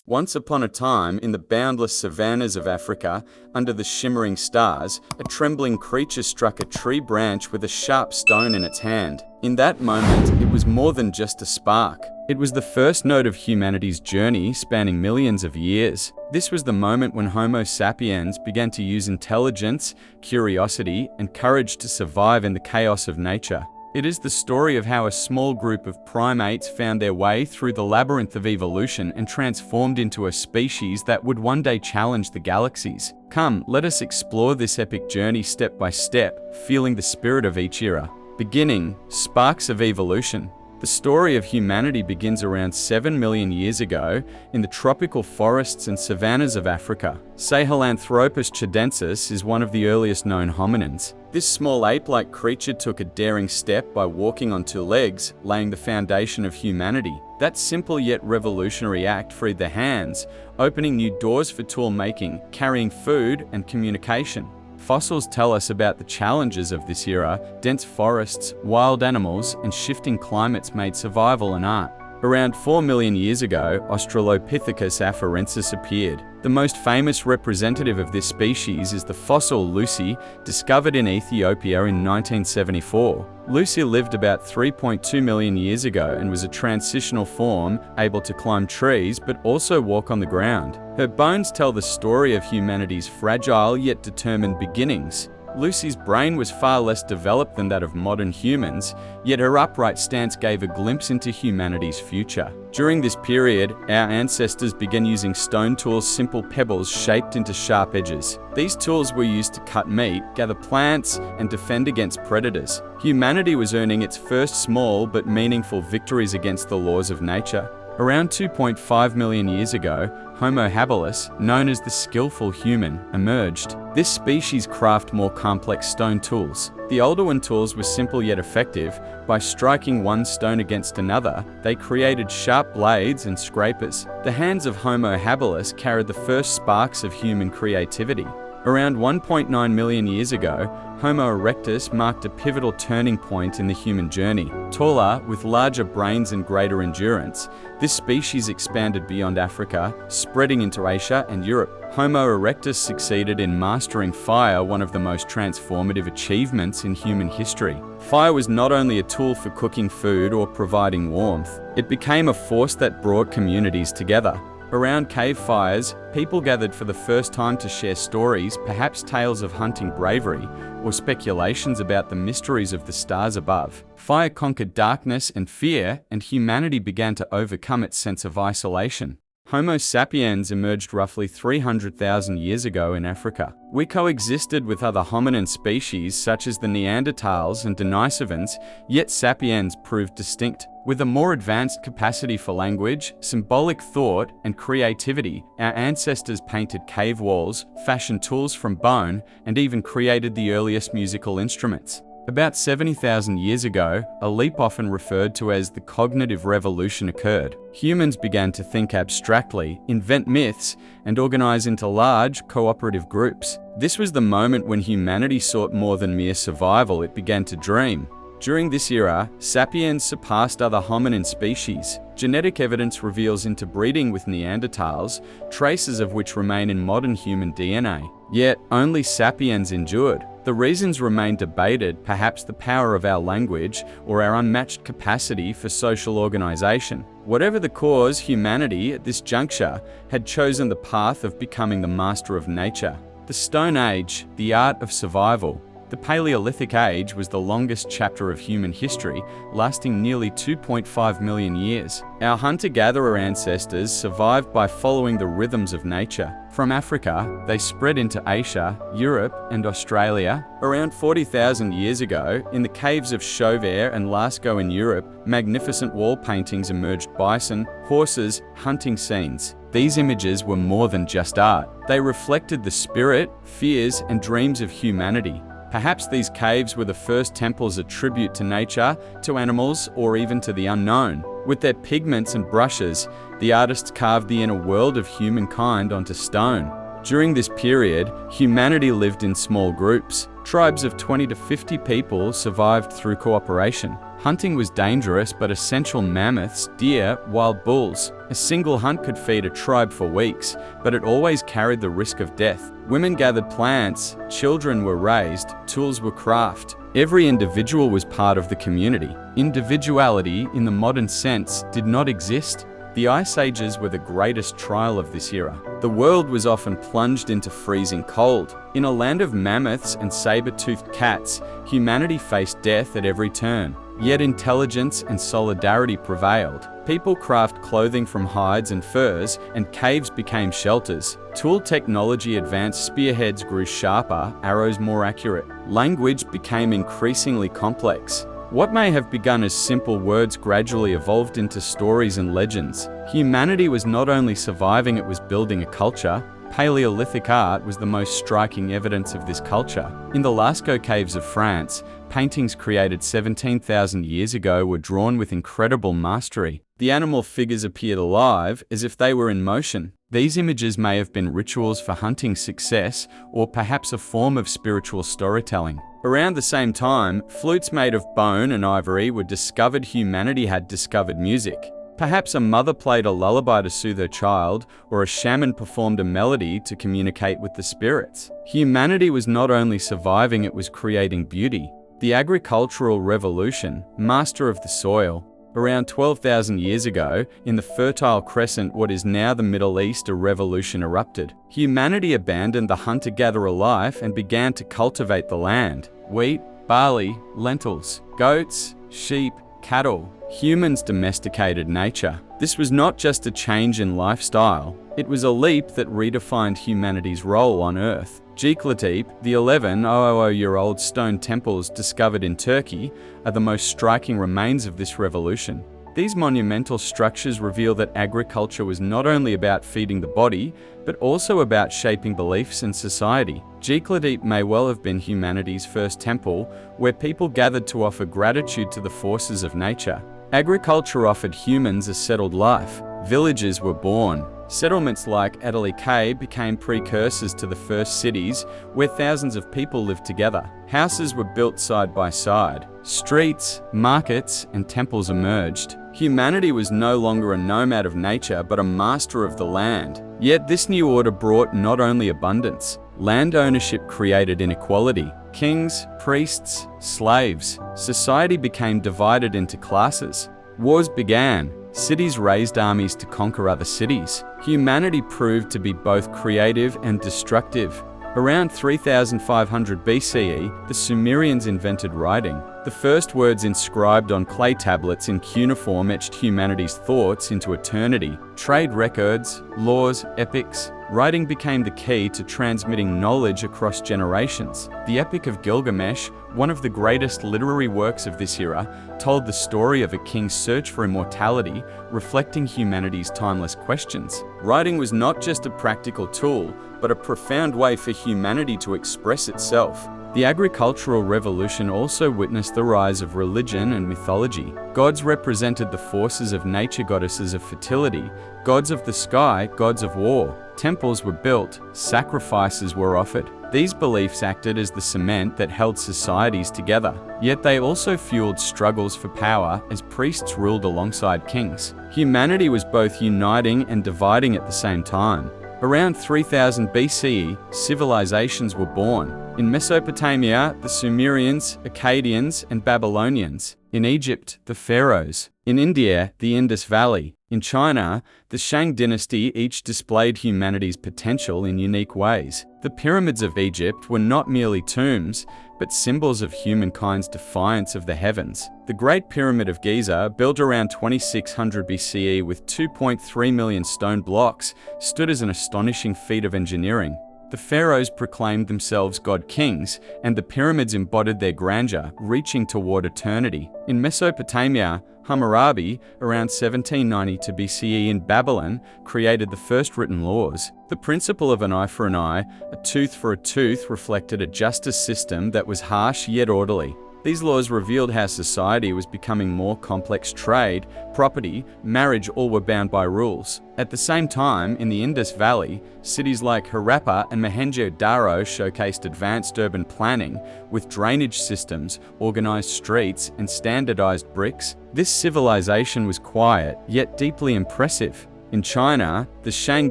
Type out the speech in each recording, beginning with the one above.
Once upon a time, in the boundless savannas of Africa, under the shimmering stars, a trembling creature struck a tree branch with a sharp stone in its hand. In that moment, it was more than just a spark. It was the first note of humanity's journey spanning millions of years. This was the moment when Homo sapiens began to use intelligence, curiosity, and courage to survive in the chaos of nature. It is the story of how a small group of primates found their way through the labyrinth of evolution and transformed into a species that would one day challenge the galaxies. Come, let us explore this epic journey step by step, feeling the spirit of each era. Beginning, sparks of evolution. The story of humanity begins around 7 million years ago in the tropical forests and savannas of Africa. Sahelanthropus chidensis is one of the earliest known hominins. This small ape-like creature took a daring step by walking on two legs, laying the foundation of humanity. That simple yet revolutionary act freed their hands, opening new doors for tool making, carrying food, and communication. Fossils tell us about the challenges of this era. Dense forests, wild animals, and shifting climates made survival an art. Around 4 million years ago, Australopithecus afarensis appeared. The most famous representative of this species is the fossil Lucy, discovered in Ethiopia in 1974. Lucy lived about 3.2 million years ago and was a transitional form, able to climb trees but also walk on the ground. Her bones tell the story of humanity's fragile yet determined beginnings. Lucy's brain was far less developed than that of modern humans, yet her upright stance gave a glimpse into humanity's future. During this period, our ancestors began using stone tools, simple pebbles shaped into sharp edges. These tools were used to cut meat, gather plants, and defend against predators. Humanity was earning its first small but meaningful victories against the laws of nature. Around 2.5 million years ago, Homo habilis, known as the skillful human, emerged. This species crafted more complex stone tools. The older one tools were simple yet effective. By striking one stone against another, they created sharp blades and scrapers. The hands of Homo habilis carried the first sparks of human creativity. Around 1.9 million years ago, Homo erectus marked a pivotal turning point in the human journey. Taller, with larger brains and greater endurance, this species expanded beyond Africa, spreading into Asia and Europe. Homo erectus succeeded in mastering fire, one of the most transformative achievements in human history. Fire was not only a tool for cooking food or providing warmth, it became a force that brought communities together. Around cave fires, people gathered for the first time to share stories, perhaps tales of hunting bravery, or speculations about the mysteries of the stars above. Fire conquered darkness and fear, and humanity began to overcome its sense of isolation. Homo sapiens emerged roughly 300,000 years ago in Africa. We coexisted with other hominin species such as the Neanderthals and Denisovans, yet sapiens proved distinct. With a more advanced capacity for language, symbolic thought, and creativity, our ancestors painted cave walls, fashioned tools from bone, and even created the earliest musical instruments. About 70,000 years ago, a leap often referred to as the cognitive revolution occurred. Humans began to think abstractly, invent myths, and organize into large, cooperative groups. This was the moment when humanity sought more than mere survival. It began to dream. During this era, sapiens surpassed other hominin species. Genetic evidence reveals interbreeding with Neanderthals, traces of which remain in modern human DNA. Yet, only sapiens endured. The reasons remain debated, perhaps the power of our language or our unmatched capacity for social organization. Whatever the cause, humanity, at this juncture, had chosen the path of becoming the master of nature. The Stone Age, the art of survival. The Paleolithic Age was the longest chapter of human history, lasting nearly 2.5 million years. Our hunter-gatherer ancestors survived by following the rhythms of nature. From Africa, they spread into Asia, Europe, and Australia. Around 40,000 years ago, in the caves of Chauvet and Lascaux in Europe, magnificent wall paintings emerged: bison, horses, hunting scenes. These images were more than just art. They reflected the spirit, fears, and dreams of humanity. Perhaps these caves were the first temples, a tribute to nature, to animals, or even to the unknown. With their pigments and brushes, the artists carved the inner world of humankind onto stone. During this period, humanity lived in small groups. Tribes of 20 to 50 people survived through cooperation. Hunting was dangerous but essential. Mammoths, deer, wild bulls. A single hunt could feed a tribe for weeks, but it always carried the risk of death. Women gathered plants, children were raised, tools were crafted. Every individual was part of the community. Individuality, in the modern sense, did not exist. The Ice Ages were the greatest trial of this era. The world was often plunged into freezing cold. In a land of mammoths and saber-toothed cats, humanity faced death at every turn. Yet intelligence and solidarity prevailed. People crafted clothing from hides and furs, and caves became shelters. Tool technology advanced, spearheads grew sharper, arrows more accurate. Language became increasingly complex. What may have begun as simple words gradually evolved into stories and legends. Humanity was not only surviving, it was building a culture. Paleolithic art was the most striking evidence of this culture. In the Lascaux caves of France, paintings created 17,000 years ago were drawn with incredible mastery. The animal figures appeared alive, as if they were in motion. These images may have been rituals for hunting success, or perhaps a form of spiritual storytelling. Around the same time, flutes made of bone and ivory were discovered. Humanity had discovered music. Perhaps a mother played a lullaby to soothe her child, or a shaman performed a melody to communicate with the spirits. Humanity was not only surviving, it was creating beauty. The agricultural revolution, master of the soil. Around 12,000 years ago, in the Fertile Crescent, what is now the Middle East, a revolution erupted. Humanity abandoned the hunter-gatherer life and began to cultivate the land. Wheat, barley, lentils, goats, sheep, cattle. Humans domesticated nature. This was not just a change in lifestyle, it was a leap that redefined humanity's role on Earth. Göbekli, the 11,000-year-old stone temples discovered in Turkey, are the most striking remains of this revolution. These monumental structures reveal that agriculture was not only about feeding the body, but also about shaping beliefs and society. Göbekli may well have been humanity's first temple, where people gathered to offer gratitude to the forces of nature. Agriculture offered humans a settled life. Villages were born. Settlements like Adelike became precursors to the first cities, where thousands of people lived together. Houses were built side by side. Streets, markets, and temples emerged. Humanity was no longer a nomad of nature, but a master of the land. Yet this new order brought not only abundance. Land ownership created inequality. Kings, priests, slaves. Society became divided into classes. Wars began. Cities raised armies to conquer other cities. Humanity proved to be both creative and destructive. Around 3500 BCE, the Sumerians invented writing. The first words inscribed on clay tablets in cuneiform etched humanity's thoughts into eternity. Trade records, laws, epics. Writing became the key to transmitting knowledge across generations. The Epic of Gilgamesh, one of the greatest literary works of this era, told the story of a king's search for immortality, reflecting humanity's timeless questions. Writing was not just a practical tool, but a profound way for humanity to express itself. The agricultural revolution also witnessed the rise of religion and mythology. Gods represented the forces of nature, goddesses of fertility, gods of the sky, gods of war. Temples were built, sacrifices were offered. These beliefs acted as the cement that held societies together. Yet they also fueled struggles for power as priests ruled alongside kings. Humanity was both uniting and dividing at the same time. Around 3000 BCE, civilizations were born. In Mesopotamia, the Sumerians, Akkadians, and Babylonians. In Egypt, the pharaohs. In India, the Indus Valley. In China, the Shang dynasty. Each displayed humanity's potential in unique ways. The pyramids of Egypt were not merely tombs, but symbols of humankind's defiance of the heavens. The Great Pyramid of Giza, built around 2600 BCE with 2.3 million stone blocks, stood as an astonishing feat of engineering. The pharaohs proclaimed themselves god-kings, and the pyramids embodied their grandeur, reaching toward eternity. In Mesopotamia, Hammurabi, around 1792 BCE in Babylon, created the first written laws. The principle of an eye for an eye, a tooth for a tooth reflected a justice system that was harsh yet orderly. These laws revealed how society was becoming more complex. Trade, property, marriage all were bound by rules. At the same time, in the Indus Valley, cities like Harappa and Mohenjo-daro showcased advanced urban planning with drainage systems, organized streets, and standardized bricks. This civilization was quiet, yet deeply impressive. In China, the Shang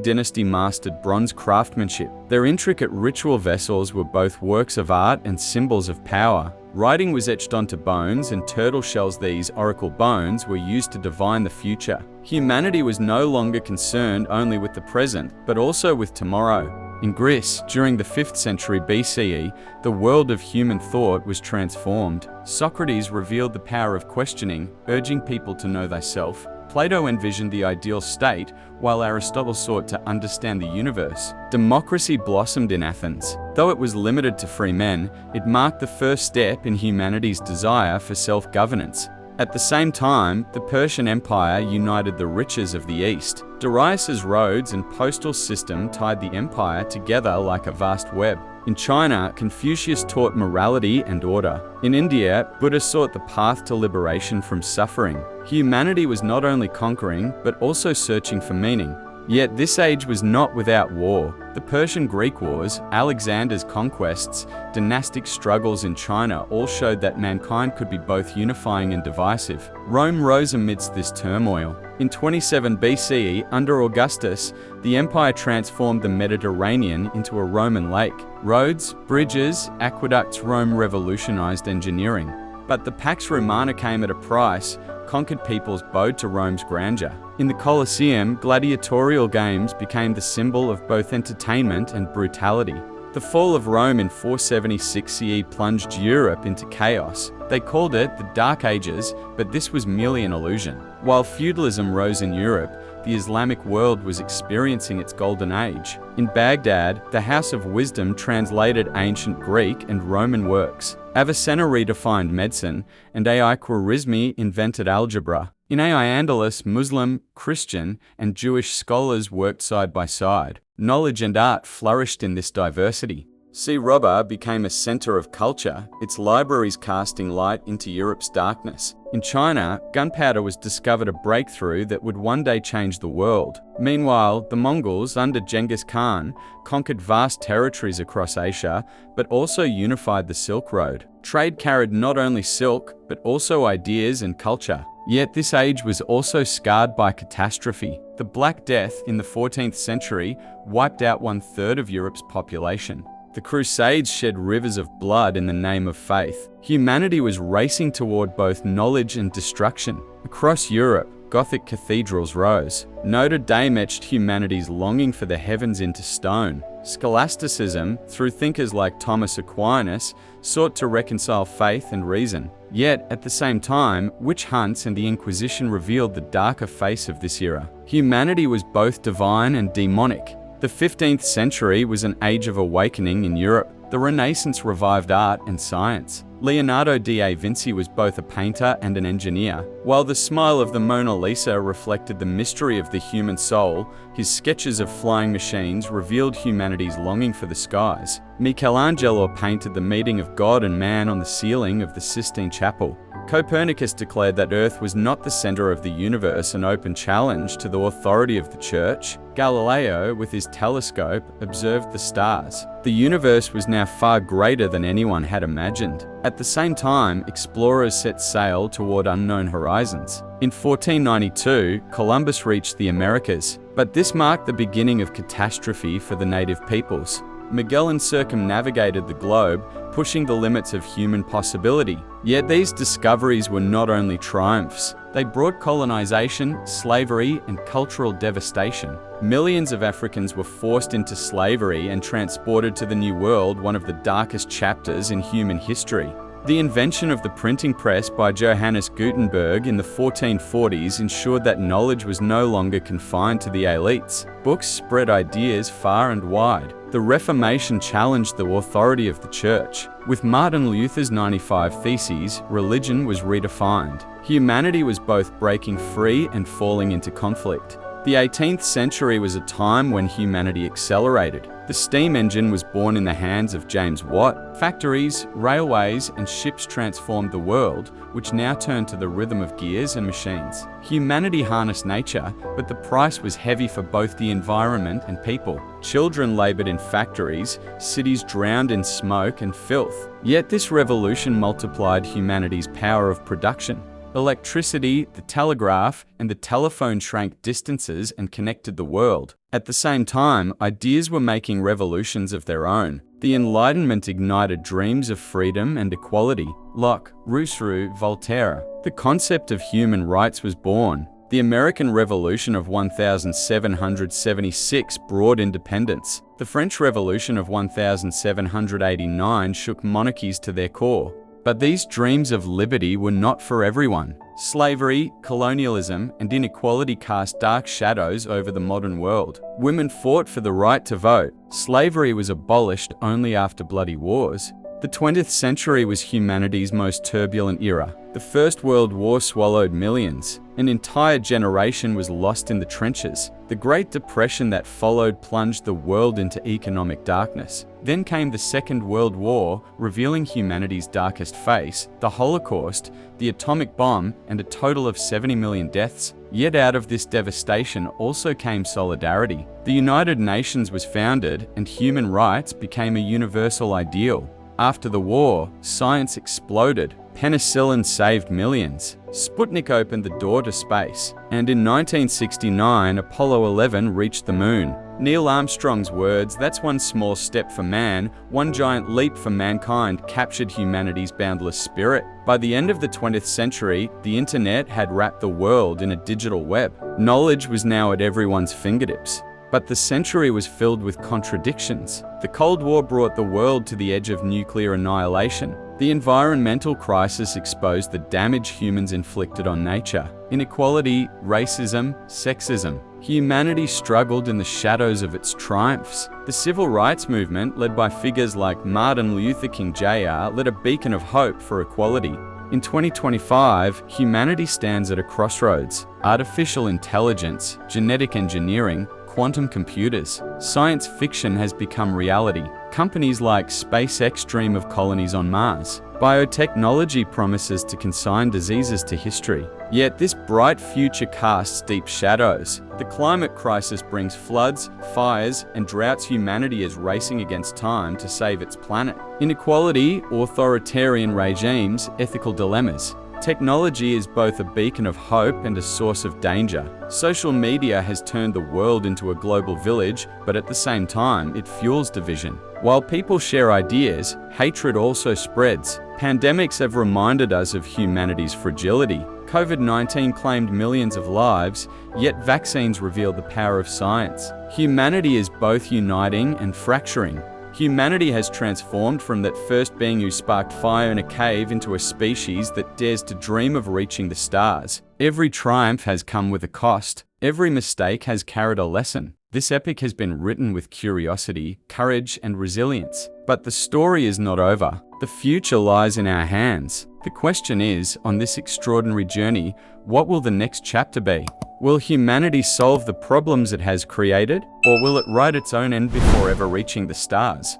dynasty mastered bronze craftsmanship. Their intricate ritual vessels were both works of art and symbols of power. Writing was etched onto bones and turtle shells. These oracle bones were used to divine the future. Humanity was no longer concerned only with the present, but also with tomorrow. In Greece, during the 5th century BCE, the world of human thought was transformed. Socrates revealed the power of questioning, urging people to know thyself. Plato envisioned the ideal state, while Aristotle sought to understand the universe. Democracy blossomed in Athens. Though it was limited to free men, it marked the first step in humanity's desire for self-governance. At the same time, the Persian Empire united the riches of the East. Darius's roads and postal system tied the empire together like a vast web. In China, Confucius taught morality and order. In India, Buddha sought the path to liberation from suffering. Humanity was not only conquering, but also searching for meaning. Yet this age was not without war. The Persian-Greek Wars, Alexander's conquests, dynastic struggles in China all showed that mankind could be both unifying and divisive. Rome rose amidst this turmoil. In 27 BCE, under Augustus, the empire transformed the Mediterranean into a Roman lake. Roads, bridges, aqueducts. Rome revolutionized engineering. But the Pax Romana came at a price. Conquered peoples bowed to Rome's grandeur. In the Colosseum, gladiatorial games became the symbol of both entertainment and brutality. The fall of Rome in 476 CE plunged Europe into chaos. They called it the Dark Ages, but this was merely an illusion. While feudalism rose in Europe, the Islamic world was experiencing its golden age. In Baghdad, the House of Wisdom translated ancient Greek and Roman works. Avicenna redefined medicine, and Al-Khwarizmi invented algebra. In Al-Andalus, Muslim, Christian, and Jewish scholars worked side by side. Knowledge and art flourished in this diversity. Rabba became a center of culture, its libraries casting light into Europe's darkness. In China, gunpowder was discovered, a breakthrough that would one day change the world. Meanwhile, the Mongols, under Genghis Khan, conquered vast territories across Asia, but also unified the Silk Road. Trade carried not only silk, but also ideas and culture. Yet this age was also scarred by catastrophe. The Black Death in the 14th century wiped out 1/3 of Europe's population. The Crusades shed rivers of blood in the name of faith. Humanity was racing toward both knowledge and destruction. Across Europe, Gothic cathedrals rose. Notre Dame etched humanity's longing for the heavens into stone. Scholasticism, through thinkers like Thomas Aquinas, sought to reconcile faith and reason. Yet, at the same time, witch hunts and the Inquisition revealed the darker face of this era. Humanity was both divine and demonic. The 15th century was an age of awakening in Europe. The Renaissance revived art and science. Leonardo da Vinci was both a painter and an engineer. While the smile of the Mona Lisa reflected the mystery of the human soul, his sketches of flying machines revealed humanity's longing for the skies. Michelangelo painted the meeting of God and man on the ceiling of the Sistine Chapel. Copernicus declared that Earth was not the center of the universe, an open challenge to the authority of the Church. Galileo, with his telescope, observed the stars. The universe was now far greater than anyone had imagined. At the same time, explorers set sail toward unknown horizons. In 1492, Columbus reached the Americas, but this marked the beginning of catastrophe for the native peoples. Magellan circumnavigated the globe, pushing the limits of human possibility. Yet these discoveries were not only triumphs. They brought colonization, slavery, and cultural devastation. Millions of Africans were forced into slavery and transported to the New World, one of the darkest chapters in human history. The invention of the printing press by Johannes Gutenberg in the 1440s ensured that knowledge was no longer confined to the elites. Books spread ideas far and wide. The Reformation challenged the authority of the Church. With Martin Luther's 95 Theses, religion was redefined. Humanity was both breaking free and falling into conflict. The 18th century was a time when humanity accelerated. The steam engine was born in the hands of James Watt. Factories, railways, and ships transformed the world, which now turned to the rhythm of gears and machines. Humanity harnessed nature, but the price was heavy for both the environment and people. Children labored in factories, cities drowned in smoke and filth. Yet this revolution multiplied humanity's power of production. Electricity, the telegraph, and the telephone shrank distances and connected the world. At the same time, ideas were making revolutions of their own. The Enlightenment ignited dreams of freedom and equality. Locke, Rousseau, Voltaire. The concept of human rights was born. The American Revolution of 1776 brought independence. The French Revolution of 1789 shook monarchies to their core. But these dreams of liberty were not for everyone. Slavery, colonialism, and inequality cast dark shadows over the modern world. Women fought for the right to vote. Slavery was abolished only after bloody wars. The 20th century was humanity's most turbulent era. The First World War swallowed millions. An entire generation was lost in the trenches. The Great Depression that followed plunged the world into economic darkness. Then came the Second World War, revealing humanity's darkest face, the Holocaust, the atomic bomb, and a total of 70 million deaths. Yet out of this devastation also came solidarity. The United Nations was founded, and human rights became a universal ideal. After the war, science exploded. Penicillin saved millions. Sputnik opened the door to space. And in 1969, Apollo 11 reached the moon. Neil Armstrong's words, "That's one small step for man, one giant leap for mankind," captured humanity's boundless spirit. By the end of the 20th century, the internet had wrapped the world in a digital web. Knowledge was now at everyone's fingertips. But the century was filled with contradictions. The Cold War brought the world to the edge of nuclear annihilation. The environmental crisis exposed the damage humans inflicted on nature. Inequality, racism, sexism. Humanity struggled in the shadows of its triumphs. The civil rights movement, led by figures like Martin Luther King Jr., lit a beacon of hope for equality. In 2025, humanity stands at a crossroads. Artificial intelligence, genetic engineering, quantum computers. Science fiction has become reality. Companies like SpaceX dream of colonies on Mars. Biotechnology promises to consign diseases to history. Yet this bright future casts deep shadows. The climate crisis brings floods, fires, and droughts. Humanity is racing against time to save its planet. Inequality, authoritarian regimes, ethical dilemmas. Technology is both a beacon of hope and a source of danger. Social media has turned the world into a global village, but at the same time, it fuels division. While people share ideas, hatred also spreads. Pandemics have reminded us of humanity's fragility. COVID-19 claimed millions of lives, yet vaccines reveal the power of science. Humanity is both uniting and fracturing. Humanity has transformed from that first being who sparked fire in a cave into a species that dares to dream of reaching the stars. Every triumph has come with a cost. Every mistake has carried a lesson. This epic has been written with curiosity, courage, and resilience. But the story is not over. The future lies in our hands. The question is, on this extraordinary journey, what will the next chapter be? Will humanity solve the problems it has created, or will it write its own end before ever reaching the stars?